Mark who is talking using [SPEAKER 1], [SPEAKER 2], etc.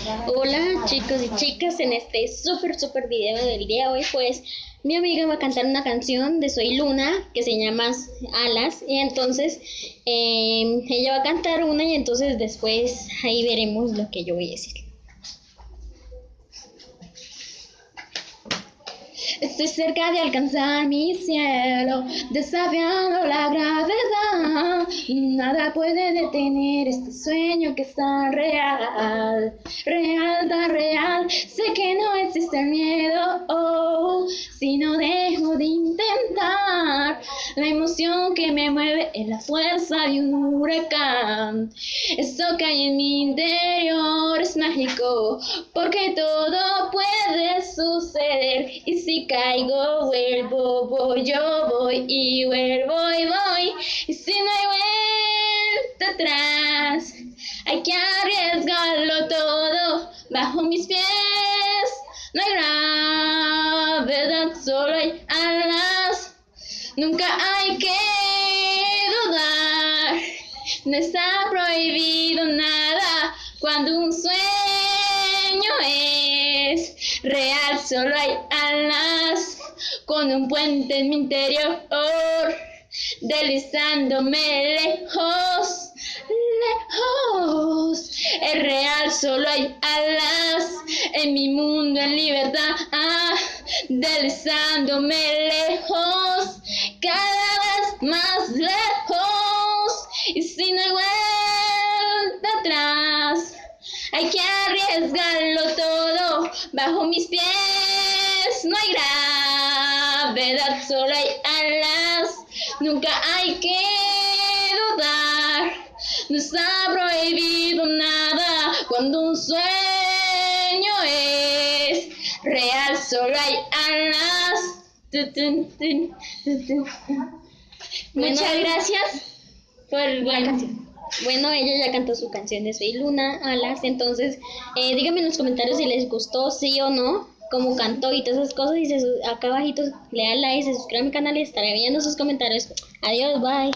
[SPEAKER 1] Hola chicos y chicas, en este super video del día de hoy pues mi amiga va a cantar una canción de Soy Luna que se llama Alas y entonces ella va a cantar una y entonces después ahí veremos lo que yo voy a decir. Estoy cerca de alcanzar mi cielo, desafiando la gravedad. Nada puede detener este sueño que es tan real, real, tan real. Sé que no existe el miedo, si no dejo de intentar. La emoción que me mueve es la fuerza de un huracán. Eso que hay en mi interior es mágico, porque todo puede suceder. Y si caigo, vuelvo, voy, yo voy y vuelvo y voy. Y si no hay vuelta atrás, hay que arriesgarlo todo. Bajo mis pies no hay gravedad, solo hay alas. Nunca hay que dudar, no está prohibido nada cuando un sueño es real. Solo hay alas con un puente en mi interior, deslizándome lejos, lejos. Es real, solo hay alas en mi mundo en libertad, deslizándome lejos, cada vez más lejos. Y si no hay vuelta atrás, hay que arriesgarlo todo. Bajo mis pies no hay gravedad, solo hay alas. Nunca hay que dudar, no está prohibido nada cuando un sueño es real. Solo hay alas. Muchas gracias por la canción. Bueno, ella ya cantó su canción de Soy Luna, Alas. Entonces, díganme en los comentarios si les gustó, sí o no, cómo cantó y todas esas cosas. Y acá abajito le dan like, se suscriben a mi canal y estaré viendo sus comentarios. Adiós, bye.